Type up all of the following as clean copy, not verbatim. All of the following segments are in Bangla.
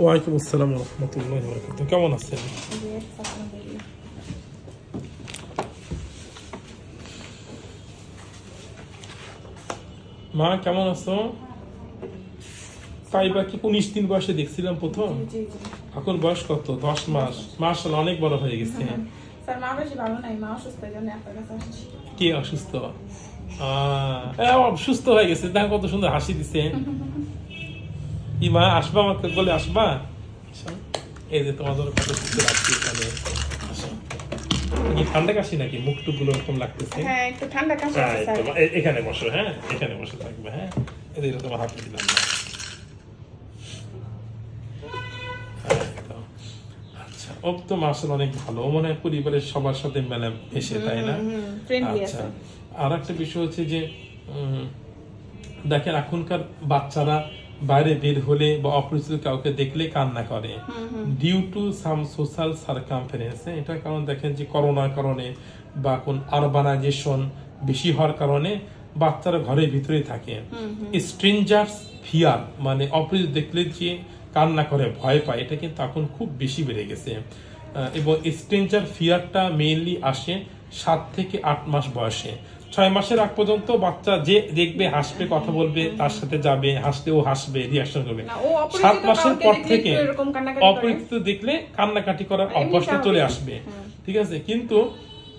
ওয়ালাইকুম আসসালাম ওয়া রাহমাতুল্লাহি ওয়া বারাকাতুহু। কেমন আছেন? মা কেমন আছো? সাইবা কি 19 দিন বয়সে দেখছিলাম প্রথম। এখন বয়স কত? 10 মাস। মাশাআল্লাহ অনেক বড় হয়ে গেছে। স্যার মা বেশি ভালো নাই, মা অসুস্থ, এজন্য আপনার কাছে আসছি। কি অসুস্থ? অসুস্থ হয়ে গেছে। দেখো কত সুন্দর হাসি দিছে। কি মা আসবা আমাকে বলে আসবা? এই যে তোমাদের কত সুন্দর রাখছি এখানে। কি ঠান্ডা কাশি নাকি? মুখটুকগুলো এরকম লাগতেছে। হ্যাঁ একটু ঠান্ডা কাশি আছে স্যার। এখানে বসো, হ্যাঁ এখানে বসে থাকবে। হ্যাঁ এদিকে তোমার হাত দিলাম। আচ্ছা ও তো মাশাআল্লাহ অনেক ভালো, মনে হয় পরিবারের সবার সাথে মেলা এসে, তাই না? আচ্ছা আর একটা বিষয় হচ্ছে যে দেখেন এখনকার বাচ্চারা বাইরে বের হলে বা অপরিচিত কাউকে দেখলে কান্না করে due to some social circumference. এটার কারণ দেখেন যে করোনার কারণে বা কোন আরবানাইজেশন বেশি হওয়ার কারণে বাচ্চারা ঘরের ভিতরেই থাকে। স্ট্রেঞ্জার্স ফিয়ার মানে অপরিচিত দেখলে যে কান্না করে, ভয় পায়, এটা কিন্তু এখন খুব বেশি বেড়ে গেছে। এবং স্ট্রেঞ্জার ফিয়ারটা মেইনলি আসে 7 থেকে 8 মাস বয়সে। 6 মাসের আগ পর্যন্ত বাচ্চা যে দেখবে হাসবে, কথা বলবে, তার সাথে যাবে, হাসলে ও হাসবে, রিঅ্যাকশন করবে। 7 মাসের পর থেকে অপরিচিত দেখলে কান্নাকাটি করার অভ্যাসটা চলে আসবে, ঠিক আছে? কিন্তু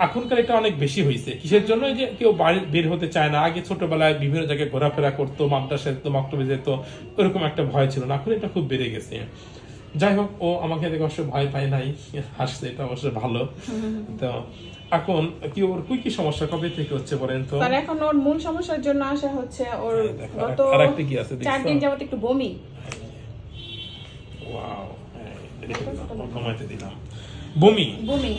এখনকার এটা অনেক বেশি হয়েছে। কিসের জন্য? যে কেউ বাড়ি বের হতে চায় না। আগে ছোটবেলায় বিভিন্ন জায়গায় ঘোরাফেরা করতো, মাদ্রাসায় যেত, মক্তবে যেত, ওরকম একটা ভয় ছিল না। এখন এটা খুব বেড়ে গেছে। যাই হোক, ও আমাকে দেখে অবশ্য ভয় পায় নাই, হাসছে, এটা অবশ্য ভালো। তো এখন কি ওর কি সমস্যা কবে থেকে হচ্ছে বলেন তো? স্যার এখন ওর মূল সমস্যার জন্য আসা হচ্ছে ওর গত 4 দিন যাবত একটু বমি। ওয়াও, কমাইতে দিলাম বমি।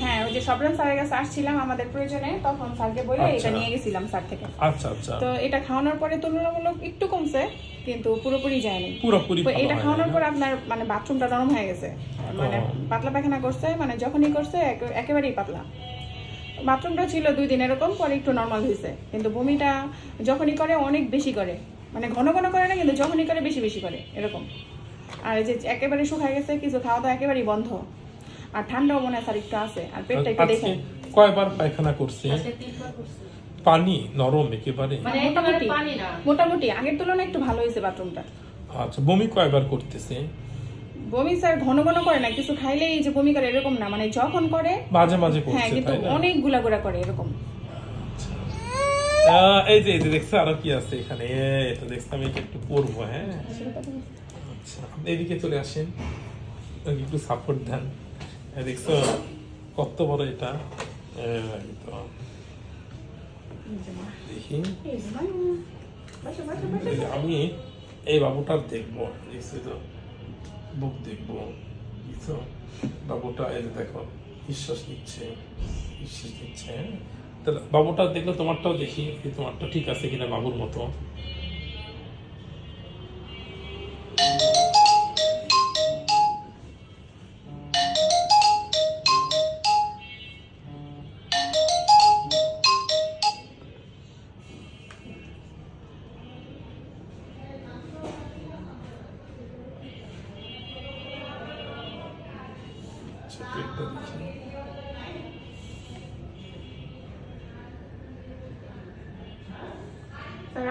হ্যাঁ ওই যে সবরান স্যারের কাছে আসছিলাম আমাদের প্রয়োজনে, তখন স্যারকে বলে এটা নিয়ে গেছিলাম স্যার থেকে। আচ্ছা আচ্ছা। তো এটা খাওয়ানোর পরে তুলনামূলক একটু কমছে, কিন্তু পুরোপুরি যায়নি। পুরোপুরি এটা খাওয়ানোর পর আপনার মানে বাথরুমটা নরম হয়ে গেছে, মানে পাতলা পায়খানা করছে, মানে যখনই করছে একেবারেই পাতলা। বাথরুমটা ছিল 2 দিন এরকম, পরে একটু নর্মাল হয়েছে। কিন্তু বমিটা যখনই করে অনেক বেশি করে, মানে ঘন ঘন করে না, কিন্তু যখনই করে বেশি বেশি করে এরকম। আর এই যে একেবারে শুকায় গেছে, কিছু খাওয়া দাওয়া একেবারেই বন্ধ। আর ঠান্ডাও মনে হয় স্যার একটু আছে। আর পেটটা একটু দেখেন। কয়বার পায়খানা করছে? পানি নরম একেবারে, মানে মোটামুটি আগের তুলনায় একটু ভালো হয়েছে বাথরুমটা। আচ্ছা বমি কয়বার করতেছে? বমি স্যার ঘন ঘন করে না, কিছু খাইলেই যে বমি করে এরকম না, মানে যখন করে মাঝে মাঝে করছে। হ্যাঁ কিন্তু অনেক গুলা করে এরকম। এই যে দেখছো আরো কি আছে এখানে, এটা দেখছো, আমি একটু পড়বো। হ্যাঁ আচ্ছা এদিকে চলে আসেন, একটু সাপোর্ট দেন। দেখছো কত বড় এটা। দেখি আমি এই বাবুটার দেখবো, দেখছি তো বুক দেখবো, বুঝছো? বাবুটা এই দেখো নিঃশ্বাস নিচ্ছে। তাহলে বাবুটা দেখলে তোমারটাও দেখি, তোমারটা ঠিক আছে কিনা বাবুর মতো।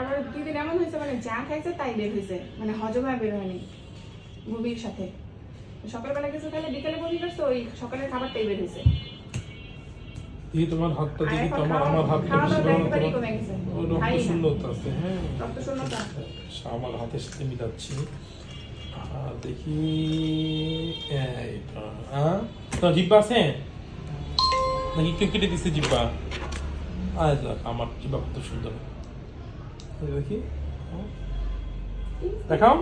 আমার 2 দিন এমন হয়েছে, মানে যা খাইছে তাই বের হয়েছে, মানে হজম হয় বের হয়নি বমির সাথে। সকালবেলা কিছু খাইলে বিকালে বমি করছে, ওই সকালের খাবারটাই বের হয়েছে। এই তোমার হাতটা দেখি, আমার হাতটা কমে গেছে, রক্ত শূন্যতা আছে। হ্যাঁ রক্ত শূন্যতা আমার হাতের সাথে মিলাচ্ছি। দেখি তোমার জিব্বা আছে নাকি কেউ কেটে দিচ্ছে জিব্বা? আমার জিব্বা কত সুন্দর, দেখি দেখাও।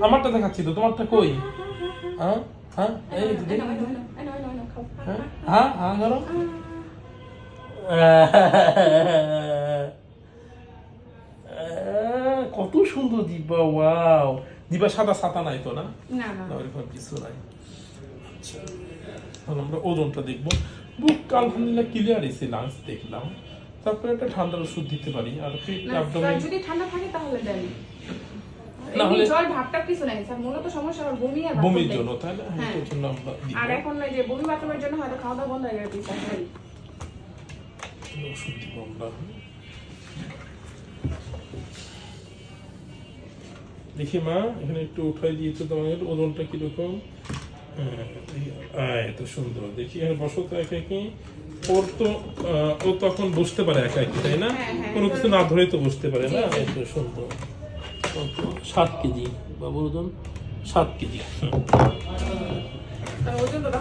আমারটা দেখাচ্ছি তো, তোমারটা কই? হ্যাঁ হ্যাঁ এই হ্যাঁ হ্যাঁ ধরো। কত সুন্দর জিব্বা, ওয়াও। জিব্বা সাদা ছাতা নাই তো? না না ওইরকম কিছু নাই। আচ্ছা তাহলে আমরা ওজনটা দেখবো। বুক আলহামদুলিল্লাহ ক্লিয়ার এসে, লাংস দেখলাম, তারপরে একটা ঠান্ডার ওষুধ দিতে পারি। আর পেট যদি ঠান্ডা থাকে তাহলে দেন। না হলে জল ভাবটা কিছু নাই স্যার, মূলত সমস্যা আমার বমি আর বমির জন্য, তাই না? এর জন্য আমরা দিই। আর এখন এই যে বমি বাথরুমের জন্য হয়তো খাওয়া দাওয়া বন্ধ হয়ে গেছে স্যার। ওষুধ দিব আমরা। দেখি মা, এখানে একটু উঠাই দিয়েছো তোমার ওজনটা কিরকম? এত সুন্দর। দেখি এখানে বসো তো একা কি। ওর তো ও তখন বসতে পারে একা একই, তাই না? কোনো কিছু না ধরে তো বসতে পারে না। এত সুন্দর। 7 কেজি বাবুর ওজন, 7 কেজি।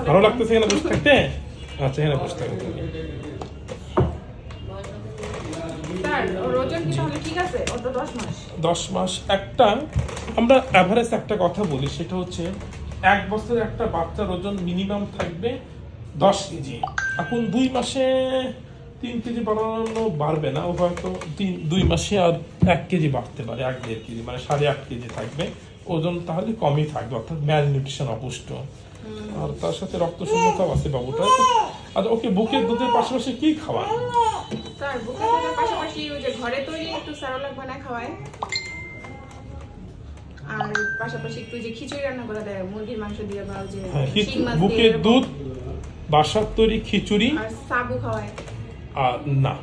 ভালো লাগতেছে এখানে বসে থাকতে? আচ্ছা, এখানে বসে থাকতে। স্যার ওর ওজন কি তাহলে ঠিক আছে? ওর তো 10 মাস। 10 মাস। একটা আমরা এভারেজ একটা কথা বলি, সেটা হচ্ছে 1 বছরের একটা বাচ্চার ওজন মিনিমাম থাকবে 10 কেজি। এখন 2 মাসে 3 কেজি বাড়ানো বাড়বে না, ও হয়তো 2 মাসে আর 1 কেজি বাড়তে পারে, 1-1.5 কেজি, মানে 8.5 কেজি থাকবে ওজন। তাহলে কমই থাকবে, অর্থাৎ ম্যাল নিউট্রিশন, অপুষ্ট। আর তার সাথে রক্ত শূন্যতাও আছে বাবুটা। আচ্ছা, ওকে বুকের দুধের পাশাপাশি কি খাওয়ান? স্যার বুকের দুধের পাশাপাশি ওই যে ঘরে তৈরি একটু সেরেলাক বানায় খাওয়ায়, আর পাশাপাশি একটু যে খিচুড়ি রান্না করে দেয় মুরগির মাংস দিয়ে বা যে শিং মাছ দিয়ে। বুকের দুধ, বাসার তৈরি খিচুড়ি আর সাবু খাওয়ায়। না,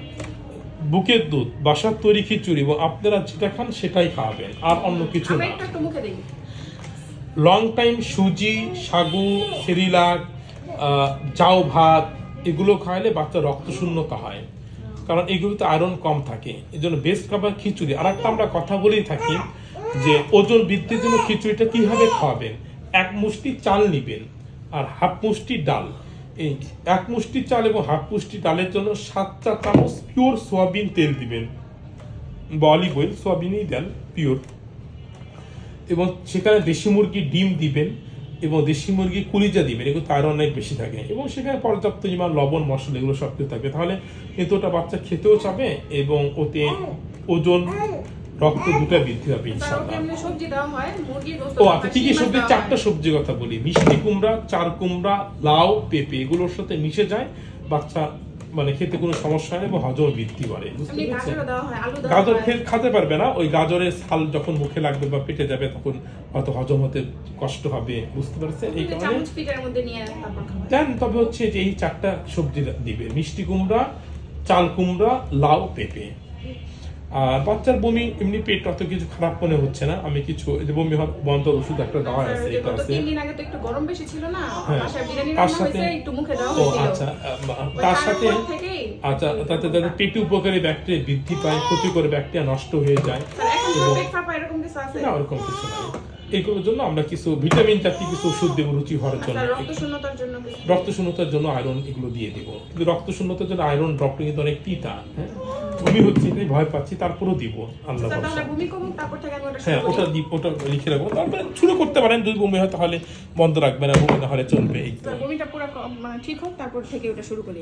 বুকের দুধ, বাসার তৈরি খিচুড়ি এবং আপনারা যেটা খান সেটাই খাওয়াবেন, আর অন্য কিছু না। একটু মুখে দিই। লং টাইম সুজি, সাগু, সেরিলাক, চাউ ভাত এগুলো খাওয়ালে বাচ্চা রক্ত শূন্যতা হয়, কারণ এগুলোতে আয়রন কম থাকে। এই জন্য বেস্ট খাবার খিচুড়ি। আর একটা আমরা কথা বলেই থাকি যে ওজন বৃদ্ধির জন্য খিচুড়িটা কিভাবে খাওয়াবেন। 1 মুষ্টি চাল নিবেন আর 1/2 মুষ্টি ডাল। এই 1 মুষ্টি চাল এবং 1/2 মুষ্টি ডালের জন্য 7 চা চামচ পিওর সোয়াবিন তেল দিবেন, বা অলিভ অয়েল, সোয়াবিনই দেন পিওর। এবং সেখানে দেশি মুরগির ডিম দিবেন এবং দেশি মুরগির কলিজা দিবেন, এগুলো আয়রন অনেক বেশি থাকে। এবং সেখানে পর্যাপ্ত পরিমাণ লবণ, মশলা এগুলো সব কিছু থাকবে। তাহলে কিন্তু ওটা বাচ্চা খেতেও চাবে এবং ওতে ওজন, রক্ত দুটো বৃদ্ধি হবে ইনশাআল্লাহ। ও আচ্ছা, কি কি সবজি? 4টা সবজির কথা বলি। মিষ্টি কুমড়া, চাল কুমড়া, লাউ, পেঁপে এগুলোর সাথে মিশে যায়, বাচ্চা মানে খেতে কোনো সমস্যা হয় না এবং হজম বৃদ্ধি বাড়ে। গাজর খেতে পারবে না, ওই গাজরের ছাল যখন মুখে লাগবে বা পেটে যাবে তখন হয়তো হজম হতে কষ্ট হবে, বুঝতে পারছেন? এই কারণে দেন। তবে হচ্ছে যে এই 4টা সবজি দিবে, মিষ্টি কুমড়া, চাল কুমড়া, লাউ, পেঁপে। আর বাচ্চার বমি এমনি পেট অত কিছু খারাপ মনে হচ্ছে না। আমি কিছু বমি বন্ধ ওষুধ একটা দেওয়া আছে, এটা আছে। তার সাথে আচ্ছা, তাতে তাদের পেটে উপকারী ব্যাকটেরিয়া বৃদ্ধি পায়, ক্ষতিকর ব্যাকটেরিয়া নষ্ট হয়ে যায়। না, ওরকম কিছু নাই। এগুলোর জন্য আমরা কিছু ভিটামিন জাতীয় কিছু ওষুধ দেবো রুচি হওয়ার জন্য। রক্ত শূন্যতার জন্য আয়রন এগুলো দিয়ে দিব। কিন্তু রক্ত শূন্যতার জন্য আয়রন ড্রপটা কিন্তু অনেক তিতা। বমি হচ্ছে, এটাই ভয় পাচ্ছি, তারপরও দিব। আল্লাহ হ্যাঁ, ওটা দিব, ওটা লিখে রাখবো। তারপরে শুরু করতে পারেন, যদি বমি হয় তাহলে বন্ধ রাখবেন, আর বমি না হলে চলবে। বমিটা পুরো ঠিক হোক, তারপর থেকে ওটা শুরু করি।